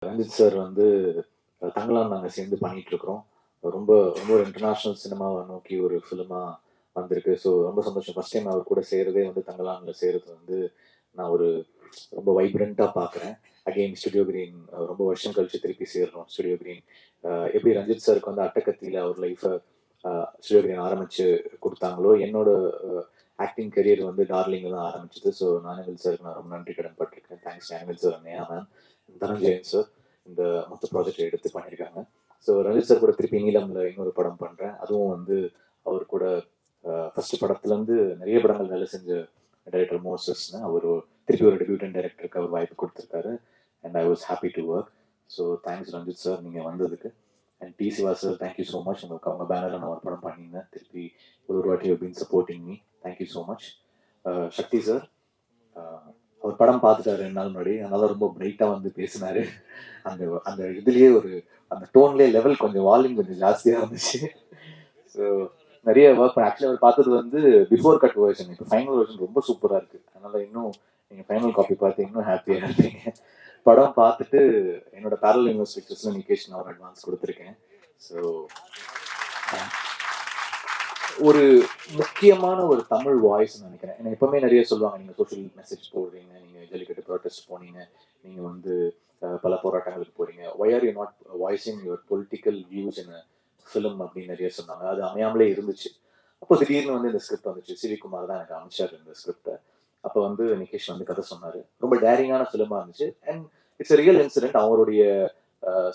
Ranjith sir வந்து தங்கலாம் நாங்கள் சேர்ந்து பண்ணிட்டு இருக்கிறோம். ரொம்ப ரொம்ப இன்டர்நேஷ்னல் சினிமாவை நோக்கி ஒரு ஃபிலிமா வந்திருக்கு. ஸோ ரொம்ப சந்தோஷம். ஃபர்ஸ்ட் டைம் அவர் கூட செய்கிறதே வந்து தங்கலான்ல செய்கிறது வந்து நான் ஒரு ரொம்ப வைப்ரண்ட்டாக பார்க்குறேன். அகெயின் ஸ்டுடியோ கிரீன் ரொம்ப வருஷம் கழிச்சு திருப்பி சேர்றோம். ஸ்டுடியோ கிரீன் எப்படி ரஞ்சித் சாருக்கு வந்து அட்டக்கத்தியில் அவர் லைஃப்பை ஸ்டுடியோ கிரீன் ஆரம்பித்து கொடுத்தாங்களோ, என்னோட ஆக்டிங் கரியர் வந்து டார்லிங்கில் தான் ஆரம்பிச்சது. ஸோ ஞானவேல் சாருக்கு நான் ரொம்ப நன்றி கடன் பட்டிருக்கேன். Thanks Gnanavel sir, நேயா ma'am, Dhananjayan sir இந்த மொத்த ப்ராஜெக்டை எடுத்து பண்ணியிருக்காங்க. ஸோ ரஞ்சித் சார் கூட திருப்பி நீலம்ல இன்னொரு படம் பண்ணுறேன். அதுவும் வந்து அவர் கூட ஃபர்ஸ்ட் படத்துலேருந்து நிறைய படங்கள் வேலை செஞ்ச டைரக்டர் மோசஸ்னு அவர் திருப்பி ஒரு டெபியூட்டன் டைரக்டருக்கு அவர் வாய்ப்பு கொடுத்துருக்காரு. And I was happy to work. So thanks Ranjith sir நீங்கள் வந்ததுக்கு. And T Siva sir, thank you so much. உங்களுக்கு அவங்க பேனரில் நான் ஒரு படம் பண்ணியிருந்தேன். திருப்பி ஒரு வாட்டி been supporting me. Thank you so much. Sakthi sir, அவர் படம் பார்த்துட்டாரு 2 நாள் முன்னாடி. அதனால ரொம்ப பிரைட்டாக வந்து பேசினாரு. அந்த அந்த இதுலேயே ஒரு அந்த டோன்லேயே லெவல் கொஞ்சம் வால்யூம் கொஞ்சம் ஜாஸ்தியாக இருந்துச்சு. ஸோ நிறைய ஒர்க் ஆக்சுவலி அவர் பார்த்தது வந்து பிஃபோர் கட் வெர்ஷன். இப்போ ஃபைனல் வெர்ஷன் ரொம்ப சூப்பராக இருக்குது. அதனால இன்னும் நீங்கள் ஃபைனல் காப்பி பார்த்து இன்னும் ஹாப்பியாக இருப்பீங்க. படம் பார்த்துட்டு என்னோட பேரல் யூனிவர்ஸ் பிக்சர்ஸில் நிகேஷ் நான் ஒரு அட்வான்ஸ் கொடுத்துருக்கேன். ஸோ ஒரு முக்கியமான ஒரு தமிழ் வாய்ஸ் நினைக்கிறேன். எனக்கு எப்பவுமே நிறைய சொல்லுவாங்க, நீங்கள் சோஷியல் மெசேஜ் போடுறீங்க, நீங்கள் ஜல்லிக்கட்டு ப்ரொட்டஸ்ட் போனீங்க, நீங்கள் வந்து பல போராட்டங்களுக்கு போறீங்க, why are you not voicing your political views in film அப்படின்னு நிறைய சொன்னாங்க. அது அமையாமலே இருந்துச்சு. அப்போ திடீர்னு வந்து இந்த ஸ்கிரிப்ட் வந்துச்சு. சிவிகுமார் தான் எனக்கு அமைச்சார் இந்த ஸ்கிரிப்டை. அப்போ வந்து நிகேஷ் வந்து கதை சொன்னார். ரொம்ப டேரிங்கான ஃபிலிமாக இருந்துச்சு. And it's real incident. அவருடைய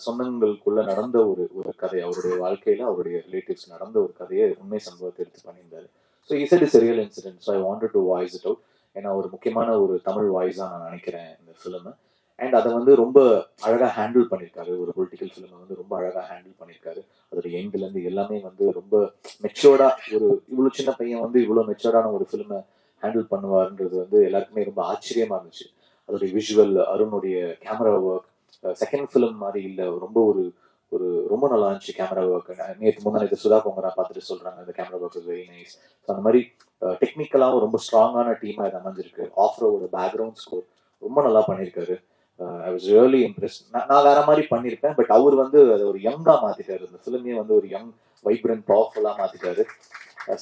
சொந்தங்களுக்குள்ள நடந்த ஒரு கதை, அவருடைய வாழ்க்கையில அவருடைய ரிலேட்டிவ்ஸ் நடந்த ஒரு கதையை உண்மை சம்பவத்தை எடுத்து பண்ணியிருந்தாரு. So it's real incident. So I wanted to voice it out. ஏன்னா ஒரு முக்கியமான ஒரு தமிழ் வாய்ஸாக நான் நினைக்கிறேன் இந்த ஃபிலிம். அண்ட் அதை வந்து ரொம்ப அழகாக ஹேண்டில் பண்ணியிருக்காரு. ஒரு பொலிட்டிக்கல் ஃபிலிமை வந்து ரொம்ப அழகாக ஹேண்டில் பண்ணியிருக்காரு. அதோட எண்ட்லேருந்து எல்லாமே வந்து ரொம்ப மெச்சோர்டா, ஒரு இவ்வளோ சின்ன பையன் வந்து இவ்வளோ மெச்சோர்டான ஒரு ஃபிலிமை ஹேண்டில் பண்ணுவாருன்றது வந்து எல்லாருக்குமே ரொம்ப ஆச்சரியமா இருந்துச்சு. அதோடைய விஷுவல், அருணுடைய கேமரா ஒர்க் செகண்ட் ஃபிலிம் மாதிரி இல்லை. ரொம்ப ஒரு ஒரு ரொம்ப நல்லா இருந்துச்சு கேமரா ஒர்க். நேற்று முன்னாடி சுதா பொங்கரா பார்த்துட்டு சொல்றாங்க இந்த camera work is very nice. So அந்த மாதிரி டெக்னிக்கலாகவும் ரொம்ப ஸ்ட்ராங்கான டீமாக இது அமைஞ்சிருக்கு. ஆஃப்ரோட பேக்ரவுண்ட் ஸ்கோர் ரொம்ப நல்லா பண்ணியிருக்காரு. I was really Impress. நான் வேற மாதிரி பண்ணியிருப்பேன். பட் அவர் வந்து அதை ஒரு யங்கா மாத்திட்டாரு. இந்த ஃபிலிமே வந்து ஒரு யங் வைப்ரண்ட் பவர்ஃபுல்லாக மாத்திட்டாரு.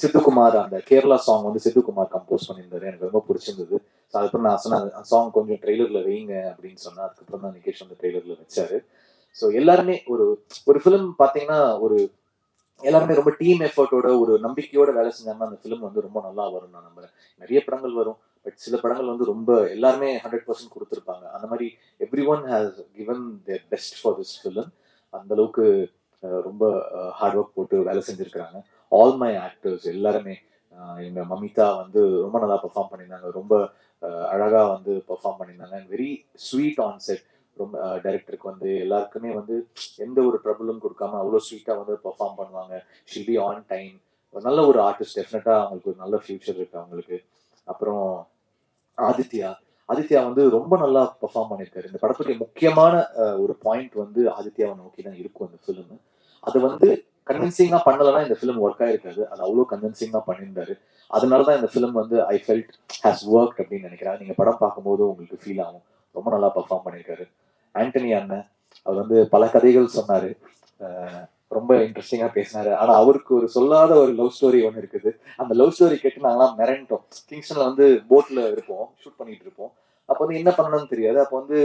சித்துக்குமார், அந்த கேரளா சாங் வந்து சித்துக்குமார் கம்போஸ் பண்ணியிருந்தாரு. எனக்கு ரொம்ப பிடிச்சிருந்தது. ஸோ அதுக்கப்புறம் நான் சொன்னேன் அந்த சாங் கொஞ்சம் ட்ரெய்லர்ல வைங்க அப்படின்னு சொன்னேன். அதுக்கப்புறம் தான் நிகேஷ் வந்து ட்ரெய்லர்ல வச்சாரு. ஸோ எல்லாருமே ஒரு ஒரு ஃபிலிம் பார்த்தீங்கன்னா ஒரு எல்லாருமே ரொம்ப டீம் எஃபர்ட்டோட ஒரு நம்பிக்கையோட வேலை செஞ்சாங்கன்னா அந்த ஃபிலிம் வந்து ரொம்ப நல்லா வரும் நான் நம்புறேன். நிறைய படங்கள் வரும், பட் சில படங்கள் வந்து ரொம்ப எல்லாருமே 100% கொடுத்துருப்பாங்க. அந்த மாதிரி every one has given their best for this film. அந்த அளவுக்கு ரொம்ப ஹார்ட் ஒர்க் போட்டு வேலை செஞ்சிருக்கிறாங்க. ஆல் மை ஆக்டர்ஸ் எல்லாருமே. எங்க மமிதா வந்து ரொம்ப நல்லா பெர்ஃபார்ம் பண்ணியிருந்தாங்க. ரொம்ப அழகா வந்து பெர்ஃபார்ம் பண்ணியிருந்தாங்க. And very sweet on set. ரொம்ப டைரக்டருக்கு வந்து எல்லாருக்குமே வந்து எந்த ஒரு ட்ரபிளும் கொடுக்காம அவ்வளோ ஸ்வீட்டாக வந்து பெர்ஃபார்ம் பண்ணுவாங்க. She'll be on time. நல்ல ஒரு ஆர்டிஸ்ட். டெஃபினட்டாக அவங்களுக்கு ஒரு நல்ல ஃபியூச்சர் இருக்கு அவங்களுக்கு. அப்புறம் ஆதித்யா ஆதித்யா வந்து ரொம்ப நல்லா பெர்ஃபார்ம் பண்ணியிருக்காரு. இந்த படத்துடைய முக்கியமான ஒரு பாயிண்ட் வந்து ஆதித்யாவை நோக்கி தான் இருக்கும் இந்த ஃபிலிம். அது வந்து கன்வின்சிங்கா பண்ணலன்னா இந்த ஃபிலிம் ஒர்க் ஆயிருக்காது. அது அவ்வளோ கன்வின்சிங்கா பண்ணியிருந்தாரு. அதனாலதான் இந்த ஃபிலிம் வந்து ஐ ஃபெல்ட் ஹேஸ் ஒர்க் அப்படின்னு நினைக்கிறேன். நீங்க படம் பார்க்கும்போது உங்களுக்கு ஃபீல் ஆகும். ரொம்ப நல்லா பெர்ஃபார்ம் பண்ணியிருக்காரு. ஆண்டனி அண்ணன் அவர் வந்து பல கதைகள் சொன்னாரு. ரொம்ப இன்ட்ரெஸ்டிங்கா பேசினாரு. ஆனா அவருக்கு ஒரு சொல்லாத ஒரு லவ் ஸ்டோரி ஒன்று இருக்குது. அந்த லவ் ஸ்டோரி கேட்டு நாங்களாம் மிரண்டோம். கிங்ஸ்டன்ல வந்து போட்ல இருப்போம், ஷூட் பண்ணிட்டு இருப்போம். அப்போ வந்து என்ன பண்ணணும்னு தெரியாது. அப்போ வந்து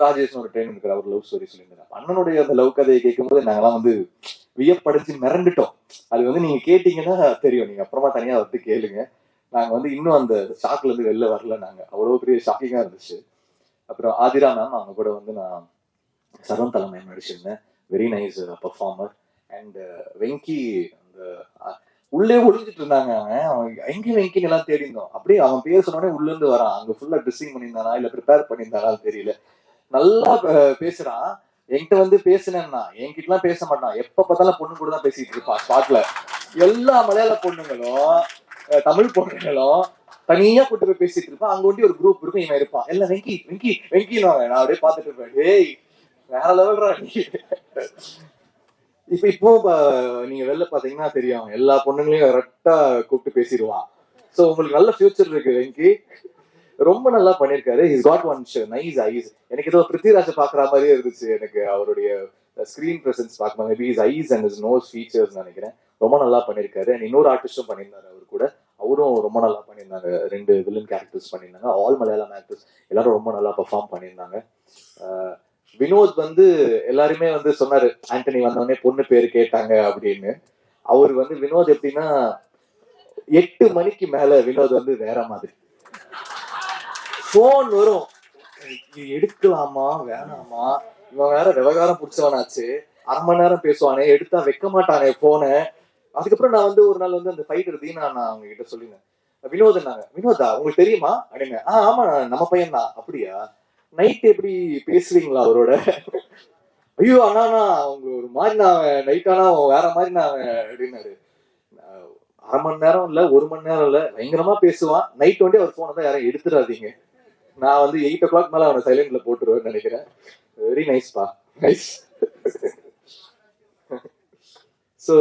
ராஜேஷ் ஒரு ட்ரெயின் இருக்கிற அவர் லவ் ஸ்டோரி சொல்லியிருந்தாரு. அண்ணனுடைய அந்த லவ் கதையை கேட்கும்போது நாங்களாம் வந்து வியப்படைஞ்சு மிரண்டுட்டோம். அது வந்து நீங்க கேட்டீங்கன்னா தெரியும். நீங்க அப்புறமா தனியா வந்து கேளுங்க. நாங்க வந்து இன்னும் அந்த ஷாக்ல இருந்து வெளில வரல. நாங்க அவ்வளவு பெரிய ஷாக்கிங்கா இருந்துச்சு. அப்புறம் ஆதிரா மேம், அவங்க கூட வந்து நான் சரண் தலைமை நடிச்சிருந்தேன். Very nice performer. And Venky அந்த உள்ளே ஒளிஞ்சிட்டு இருந்தாங்க. அவன் எங்க வெங்கின்னு எல்லாம் தேடி இருந்தோம். அப்படியே அவன் பேர் சொன்னோடனே உள்ள இருந்து வரான். அங்க ஃபுல்லா ட்ரெஸ்ஸிங் பண்ணியிருந்தானா இல்ல ப்ரிப்பேர் பண்ணியிருந்தானா தெரியல. நல்லா பேசுறான். என்கிட்ட வந்து பேசினேன்னா என்கிட்ட எல்லாம் பேச மாட்டான். எப்ப பார்த்தாலும் பொண்ணு கூட தான் பேசிட்டு இருப்பான் ஸ்பாட்ல. எல்லா மலையாள பொண்ணுங்களும் தமிழ் பொண்ணுங்களும் தனியா கூட்டு போய் பேசிட்டு இருப்பான். அங்க ஒண்டி ஒரு குரூப் இருக்கும், இவன் இருப்பான். எல்லாம் வெங்கி வெங்கி வெங்கின்னு நான் அப்படியே பார்த்துட்டு இருப்பேன். ஏய் வேற லெவல்ரா நீ. இப்போ நீங்க வெளில பாத்தீங்கன்னா தெரியும், எல்லா பொண்ணுங்களையும் கரெக்டா கூப்பிட்டு பேசிடுவான். சோ உங்களுக்கு நல்ல ஃபியூச்சர் இருக்கு வெங்கி. ரொம்ப நல்லா பண்ணியிருக்காரு. His got one nice eyes. எனக்கு ஏதோ பிருத்திவிராஜை பாக்குற மாதிரியே இருந்துச்சு எனக்கு அவருடைய ஸ்கிரீன் பிரசன்ஸ் பார்க்கும்போது. Maybe his eyes and his nose features நினைக்கிறேன். ரொம்ப நல்லா பண்ணியிருக்காரு. அண்ட் இன்னொரு ஆர்டிஸ்டும் பண்ணியிருந்தாரு அவர் கூட. அவரும் ரொம்ப நல்லா பண்ணியிருந்தாங்க. 2 வில்லன் கேரக்டர்ஸ் பண்ணியிருந்தாங்க. ஆல் மலையாளம் ஆக்டர்ஸ் எல்லாரும் ரொம்ப நல்லா பெர்ஃபார்ம் பண்ணியிருந்தாங்க. வினோத் வந்து எல்லாருமே வந்து சொன்னாரு ஆண்டனி வந்தவொடனே பொண்ணு பேரு கேட்டாங்க அப்படின்னு. அவர் வந்து வினோத் எப்படின்னா 8 மணிக்கு மேல வினோத் வந்து வேற மாதிரி. போன் வரும், எடுக்கலாமா வேணாமா, இவன் வேற விவகாரம் பிடிச்சவனாச்சு, 1/2 மணி நேரம் பேசுவானே, எடுத்தா வைக்க மாட்டானே போன. அதுக்கப்புறம் நான் வந்து ஒரு நாள் வந்து அந்த ஃபைட் எடுத்தீங்கன்னா நான் அவங்க கிட்ட சொல்லிருந்தேன். வினோத்னாங்க. வினோதா உங்களுக்கு தெரியுமா அப்படின்னு. ஆமா நம்ம பையன் தான். அப்படியா, நைட் எப்படி பேசுவீங்களா அவரோட? ஐயோ அண்ணா அவங்க ஒரு மாதிரி நான் நைட் ஆனா வேற மாதிரி நான் அப்படின்னாரு. 1/2 மணி நேரம் இல்ல 1 மணி நேரம் இல்ல, பயங்கரமா பேசுவான். நைட் வந்து அவர் போனை தான் யாரும் எடுத்துடாதீங்க. நான் வந்து 8 o'clock மேல அவனை சைலண்ட்ல போட்டுருவேன்னு நினைக்கிறேன். வெரி நைஸ் பா, நைஸ். ஸோ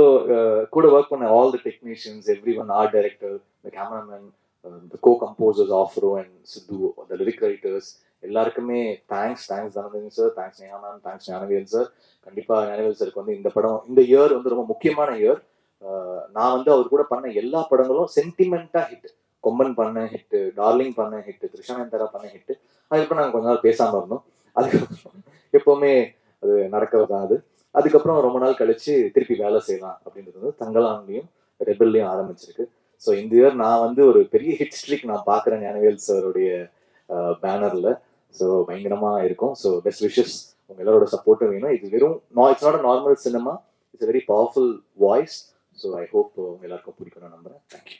கூட ஒர்க் பண்ண all the technicians, everyone, art director, the cameraman, the co composers Afro and Sidhu, the lyric writers எல்லாருக்குமே thanks Dhananthan sir, thanks Neha ma'am, thanks Gnanavel sir. கண்டிப்பா ஞானவேல் சாருக்கு வந்து இந்த படம், இந்த இயர் வந்து ரொம்ப முக்கியமான இயர். நான் வந்து அவர் கூட பண்ண எல்லா படங்களும் சென்டிமெண்டா ஹிட். கொம்பன் பண்ண ஹிட், டார்லிங் பண்ண ஹிட், கிருஷ்ணநந்தரா பண்ண ஹிட். அதுக்கப்புறம் நாங்கள் கொஞ்ச நாள் பேசாம இருந்தோம். அதுக்கப்புறம் எப்பவுமே அது நடக்கிறதா அது. அதுக்கப்புறம் ரொம்ப நாள் கழிச்சு திருப்பி வேலை செய்யலாம் அப்படின்றது வந்து தங்கலான்லையும் ரெபல்லையும் ஆரம்பிச்சிருக்கு. ஸோ இந்த இயர் நான் வந்து ஒரு பெரிய ஹிட் ஸ்ட்ரிக் நான் பார்க்குறேன் ஞானவேல் சாருடைய பேனர்ல. ஸோ பயங்கரமா இருக்கும். ஸோ பெஸ்ட் விஷஸ், உங்க எல்லாரோட சப்போர்ட்டும் வேணும். இது வெறும் it's not a normal cinema, it's very powerful voice. So I hope உங்க எல்லாருக்கும் பிடிக்கும் நான் நம்புறேன். தேங்க்யூ.